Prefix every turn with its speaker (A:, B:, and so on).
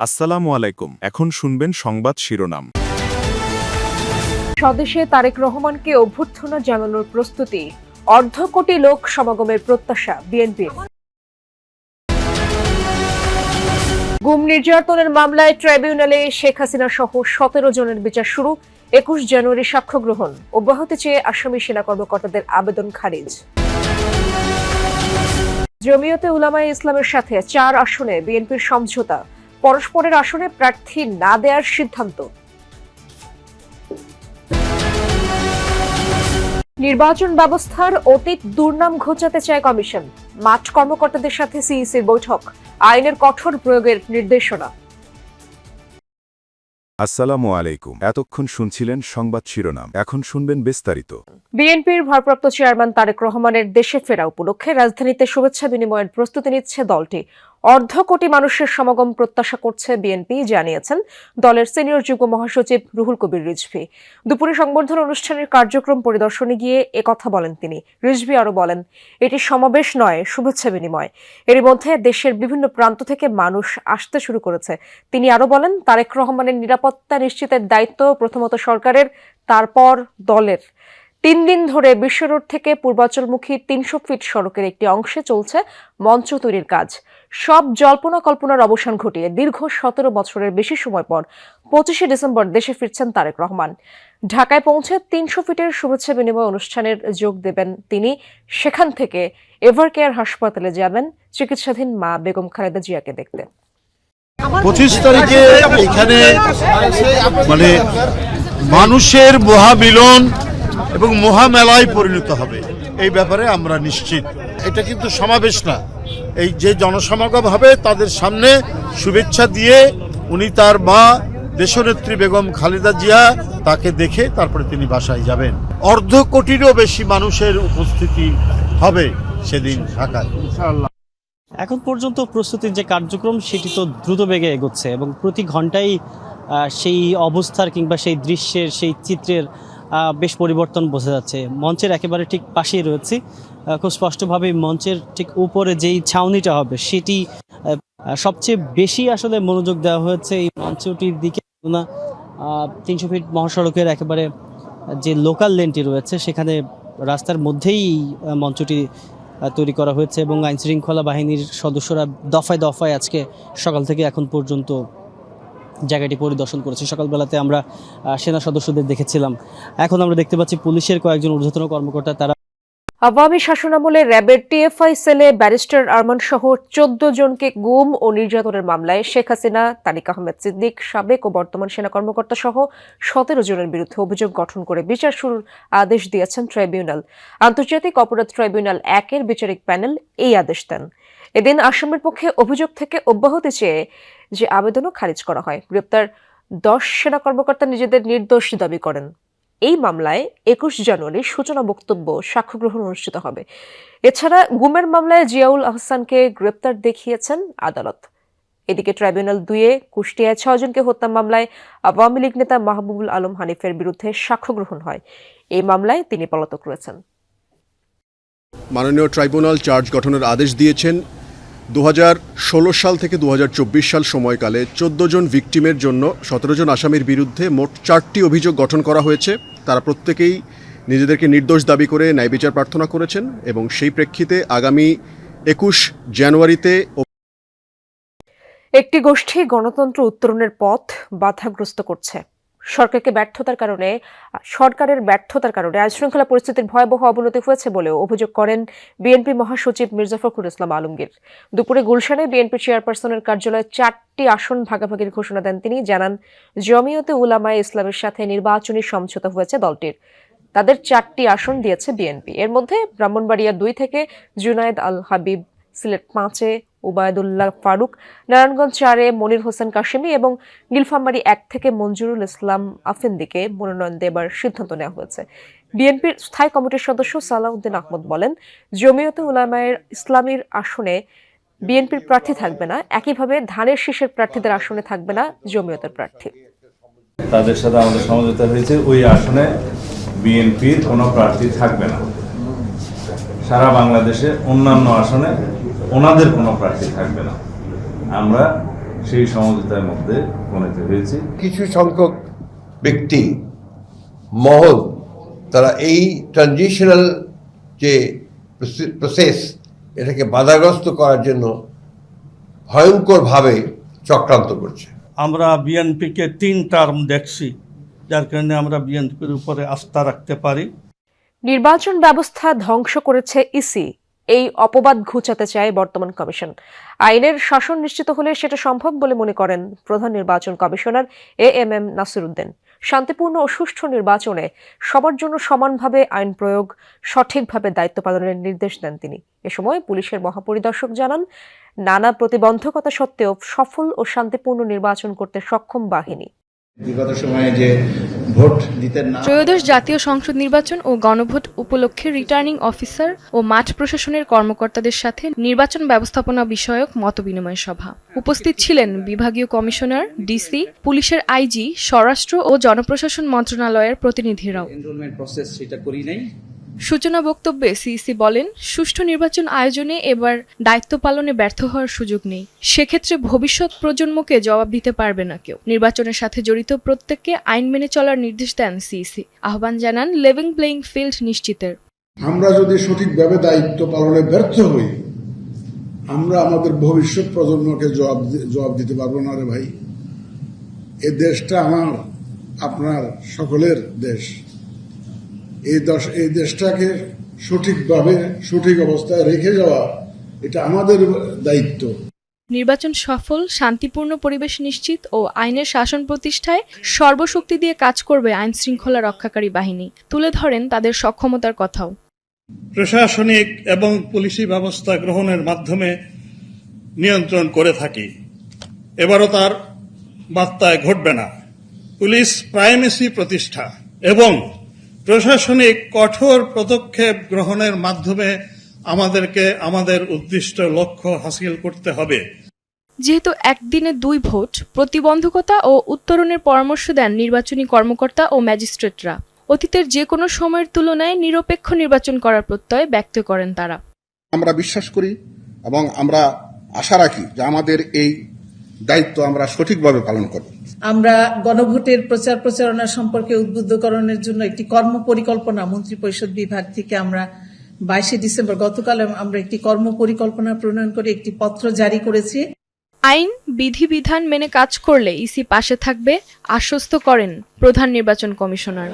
A: আসসালামু আলাইকুম। এখন শুনবেন সংবাদ শিরোনাম।
B: স্বদেশে তারেক রহমানকে অভ্যর্থনা জানানোর প্রস্তুতি, অর্ধ কোটি লোক সমাগমের প্রত্যাশা বিএনপির। গুম নির্যাতনের মামলায় ট্রাইব্যুনালে শেখ হাসিনা সহ 17 জনের বিচার শুরু। 21 জানুয়ারি সাক্ষ্য গ্রহণ, অব্যাহতি চেয়ে আসামি সেনা কর্মকর্তাদের আবেদন খারিজ। জমিয়তে উলামায়ে ইসলামের সাথে 4 আসনে বিএনপির সমঝোতা, পরস্পরের আসনে প্রার্থী না দেওয়ার সিদ্ধান্ত। নির্বাচন ব্যবস্থার অতীত দুর্নাম ঘোচাতে চায় কমিশন, মাঠ কর্মকর্তাদের সাথে সিইসির বৈঠক, আইনের কঠোর প্রয়োগের নির্দেশনা।
A: আসসালামু আলাইকুম। এতক্ষণ শুনছিলেন সংবাদ শিরোনাম, এখন শুনবেন বিস্তারিত।
B: বিএনপির ভারপ্রাপ্ত চেয়ারম্যান তারেক রহমানের দেশে ফেরা উপলক্ষে রাজধানীতে শুভেচ্ছা বিনিময়ের প্রস্তুতি নিচ্ছে দলটি। অর্ধ কোটি মানুষের সমাগম প্রত্যাশা করছে বিএনপি, জানিয়েছেন দলের সিনিয়র যুগ্ম মহাসচিব রুহুল কবির রিজভী। দুপুরে সংবর্ধনা অনুষ্ঠানের কার্যক্রম পরিদর্শনে গিয়ে একথা বলেন তিনি। রিজভী আরও বলেন, এটি সমাবেশ নয়, শুভেচ্ছা বিনিময়। এর মধ্যে দেশের বিভিন্ন প্রান্ত থেকে মানুষ আসতে শুরু করেছে। তিনি আরও বলেন, তারেক রহমানের নিরাপত্তা নিশ্চিতের দায়িত্ব প্রথমত সরকারের, তারপর দলের। 3 দিন ধরে বিশ্ব রোড থেকে পূর্বাঞ্চলমুখী 300 ফিট সড়কের একটি অংশে চলছে মঞ্চ তৈরির কাজ। সব জল্পনা কল্পনার অবসান ঘটিয়ে দীর্ঘ 17 বছরের বেশি সময় পর 25শে ডিসেম্বর দেশে ফিরছেন তারেক রহমান। ঢাকায় পৌঁছে 300 ফিটের শুভেচ্ছা বিনিময় অনুষ্ঠানের যোগ দেবেন তিনি। সেখান থেকে এভারকেয়ার হাসপাতালে যাবেন চিকিৎসাধীন মা বেগম খালেদা জিয়াকে দেখতে।
C: 25 তারিখে এখানে মানে মানুষের মহামিলন এবং মহামেলায় পরিণত হবে, এই ব্যাপারে আমরা নিশ্চিত। এটা কিন্তু সমাবেশ না, এই যে জনসমাগম হবে তাদের সামনে শুভেচ্ছা দিয়ে উনি তার মা দেশনেত্রী বেগম খালেদা জিয়া তাকে দেখে তারপরে তিনি বাসায় যাবেন। অর্ধ কোটিরও বেশি মানুষের উপস্থিতি হবে সেদিন ঢাকায় ইনশাআল্লাহ।
D: এখন পর্যন্ত প্রস্তুতির যে কার্যক্রম সেটি তো দ্রুত বেগে এগোচ্ছে এবং প্রতি ঘন্টায় সেই অবস্থার কিংবা সেই দৃশ্যের সেই চিত্রের বেশ পরিবর্তন বোঝা যাচ্ছে। মঞ্চের একেবারে ঠিক পাশেই রয়েছে, খুব স্পষ্টভাবে মঞ্চের ঠিক উপরে যেই ছাউনিটা হবে সেটি সবচেয়ে বেশি আসলে মনোযোগ দেওয়া হয়েছে এই মঞ্চটির দিকে। 300 ফিট মহাসড়কের একেবারে যে লোকাল লেনটি রয়েছে সেখানে রাস্তার মধ্যেই মঞ্চটি তৈরি করা হয়েছে এবং আইনশৃঙ্খলা বাহিনীর সদস্যরা দফায় দফায় আজকে সকাল থেকে এখন পর্যন্ত জায়গাটি পরিদর্শন করেছে। সকালবেলাতে আমরা সেনা সদস্যদের দেখেছিলাম, এখন আমরা দেখতে পাচ্ছি পুলিশের কয়েকজন ঊর্ধ্বতন কর্মকর্তা। তারা
B: আওয়ামী শাসনামলে র্যাবের টিএফআই সেলে ব্যারিস্টার আরমান সহ 14 জনকে গুম ও নির্যাতনের মামলায় শেখ হাসিনা, তারিক আহমেদ সিদ্দিক, সাবেক ও বর্তমান সেনা কর্মকর্তা সহ 17 জনের বিরুদ্ধে অভিযোগ গঠন করে বিচার শুরুর আদেশ দিয়েছেন ট্রাইব্যুনাল। আন্তর্জাতিক অপরাধ ট্রাইব্যুনাল 1-এর বিচারিক প্যানেল এই আদেশ দেন। এদিন আসামের পক্ষে অভিযোগ থেকে অব্যাহতি চেয়ে যে আবেদনও খারিজ করা হয়। গ্রেপ্তার 10 সেনা কর্মকর্তা নিজেদের নির্দোষ দাবি করেন। এই মামলায় 21 জানুয়ারি সূচনা বক্তব্য, সাক্ষ্য গ্রহণ অনুষ্ঠিত হবে। এছাড়া গুমের মামলায় জিয়াউল আহসানকে গ্রেপ্তার দেখিয়েছেন আদালত। এদিকে ট্রাইব্যুনাল 2-এ কুষ্টিয়ায় 6 জনকে হত্যা মামলায় আওয়ামী লীগ নেতা মাহবুবুল আলম হানিফের বিরুদ্ধে সাক্ষ্য গ্রহণ হয়। এই মামলায় তিনি পলাতক রয়েছেন।
E: মাননীয় ট্রাইব্যুনাল চার্জ গঠনের আদেশ দিয়েছেন। 2016 সাল থেকে 2024 সাল সময়কালে 14 জন ভিকটিমের জন্য 17 জন আসামির বিরুদ্ধে মোট 4টি অভিযোগ গঠন করা হয়েছে। তারা প্রত্যেকেই নিজেদেরকে নির্দোষ দাবি করে ন্যায় বিচার প্রার্থনা করেছেন এবং সেই প্রেক্ষিতে আগামী 21 জানুয়ারিতে
B: একটি গোষ্ঠী গণতন্ত্র উত্তরণের পথ বাধাগ্রস্ত করছে। সরকারের ব্যর্থতার কারণে আইনশৃঙ্খলা পরিস্থিতির ভয়াবহ অবনতি হয়েছে বলেও অভিযোগ করেন বিএনপি মহাসচিব মির্জা ফখরুল ইসলাম আলমগীর। দুপুরে গুলশানে বিএনপি চেয়ারপারসনের কার্যালয়ে 4টি আসন ভাগাভাগির ঘোষণা দেন তিনি। জানান, জমিয়তে উলামায়ে ইসলামের সাথে নির্বাচনী সমঝোতা হয়েছে দলটির। তাদের 4টি আসন দিয়েছে বিএনপি। এর মধ্যে ব্রাহ্মণবাড়িয়া 2 থেকে জুনায়েদ আল হাবিব, সিলেট 5-এ ওবায়দুল্লাহ ফারুক, নারায়ণগঞ্জ 4-এ মনির হোসেন কাশেমি এবং নীলফামারী 1 থেকে মঞ্জুরুল ইসলাম আফেন্দিকে মনোনয়ন দেবার সিদ্ধান্ত নেওয়া হয়েছে। বিএনপির স্থায়ী কমিটির সদস্য সালাউদ্দিন আহমদ বলেন, জমিয়তে উলামায়ে ইসলামের আসনে বিএনপির প্রার্থী থাকবে না, একইভাবে ধানের শীষের প্রার্থীদের আসনে থাকবে না জমিয়তের প্রার্থী।
F: তাদের সাথে আমাদের সমঝোতা হয়েছে, ওই আসনে বিএনপির কোনো প্রার্থী থাকবে না। সারা বাংলাদেশে অন্যান্য আসনে ওনাদের কোনো প্রার্থী থাকবে না। আমরা সেই সমঝোতার মধ্যে উপনীত হয়েছি।
G: কিছু সংখ্যক ব্যক্তি মহল তারা এই ট্রানজিশনাল যে প্রসেস এটাকে বাধাগ্রস্ত করার জন্য ভয়ঙ্করভাবে চক্রান্ত করছে।
H: আমরা বিএনপিকে 3 টার্ম দেখছি, যার কারণে আমরা বিএনপির উপরে আস্থা রাখতে পারি।
B: নির্বাচন ব্যবস্থা ধ্বংস করেছে ইসি, এই অপবাদ ঘুচাতে চায় বর্তমান কমিশন। আইনের শাসন নিশ্চিত হলে সেটা সম্ভব বলে মনে করেন প্রধান নির্বাচন কমিশনার এএমএম নাসিরউদ্দিন। শান্তিপূর্ণ ও সুষ্ঠু নির্বাচনে সবার জন্য সমানভাবে আইন প্রয়োগ, সঠিকভাবে দায়িত্ব পালনের নির্দেশ দেন তিনি। এ সময় পুলিশের মহাপরিদর্শক জানান, নানা প্রতিবন্ধকতা সত্ত্বেও সফল ও শান্তিপূর্ণ নির্বাচন করতে সক্ষম বাহিনী।
I: বিগত সময়ে যে ভোট দিতে না
J: ত্রয়োদশ জাতীয় সংসদ নির্বাচন ও গণভোট উপলক্ষে রিটার্নিং অফিসার ও মাঠ প্রশাসনের কর্মকর্তাদের সাথে নির্বাচন ব্যবস্থাপনা বিষয়ক মতবিনিময় সভা। উপস্থিত ছিলেন বিভাগীয় কমিশনার, ডিসি, পুলিশের আইজি, স্বরাষ্ট্র ও জনপ্রশাসন মন্ত্রণালয়ের প্রতিনিধিরাও।
I: এনরোলমেন্ট প্রসেস সেটা করি নাই।
J: সূচনা বক্তব্যে সিইসি বলেন, সুষ্ঠু নির্বাচন আয়োজনে এবার দায়িত্ব পালনে ব্যর্থ হওয়ার সুযোগ নেই। সেক্ষেত্রে ভবিষ্যৎ প্রজন্মকে জবাব দিতে পারবে না কেউ। নির্বাচনের সাথে জড়িত প্রত্যেককে আইন মেনে চলার নির্দেশ দেন সিইসি। আহ্বান জানান লেভেল প্লেইং ফিল্ড নিশ্চিতের।
K: আমরা যদি সঠিকভাবে দায়িত্ব পালনে ব্যর্থ হই, আমরা আমাদের ভবিষ্যৎ প্রজন্মকে জবাব দিতে পারবো না রে ভাই। এই দেশটা আমার, আপনার, সকলের দেশ। এই দেশটাকে সঠিকভাবে সঠিক অবস্থায় রেখে যাওয়া এটা আমাদের দায়িত্ব।
J: নির্বাচন সফল, শান্তিপূর্ণ পরিবেশ নিশ্চিত ও আইনের শাসন প্রতিষ্ঠায় সর্বশক্তি দিয়ে কাজ করবে আইন শৃঙ্খলা রক্ষাকারী বাহিনী। তুলে ধরেন তাদের সক্ষমতার কথাও।
H: প্রশাসনিক এবং পুলিশি ব্যবস্থা গ্রহণের মাধ্যমে নিয়ন্ত্রণ করে থাকি। এবারও তার বার্তায় ঘটবে না। পুলিশ প্রাইমেসি প্রতিষ্ঠা এবং প্রশাসনিক কঠোর পদক্ষেপ গ্রহণের মাধ্যমে আমাদেরকে আমাদের উদ্দিষ্ট লক্ষ্য হাসিল করতে হবে।
J: যেহেতু একদিনে 2 ভোট, প্রতিবন্ধকতা ও উত্তরণের পরামর্শ দেন নির্বাচনী কর্মকর্তা ও ম্যাজিস্ট্রেটরা। অতীতের যে কোনো সময়ের তুলনায় নিরপেক্ষ নির্বাচন করার প্রত্যয় ব্যক্ত করেন তারা।
K: আমরা বিশ্বাস করি এবং আমরা আশা রাখি যে আমাদের এই দায়িত্ব আমরা সঠিকভাবে পালন করব।
L: আমরা গণভোটের প্রচার প্রচারণা সম্পর্কে উদ্বুদ্ধকরণের জন্য একটি কর্ম পরিকল্পনা মন্ত্রিপরিষদ বিভাগ থেকে আমরা 22শে ডিসেম্বর গতকাল আমরা একটি কর্ম পরিকল্পনা প্রণয়ন করে একটি পত্র জারি করেছি।
J: আইন বিধিবিধান মেনে কাজ করলে ইসি পাশে থাকবে, আশ্বস্ত করেন প্রধান নির্বাচন কমিশনার।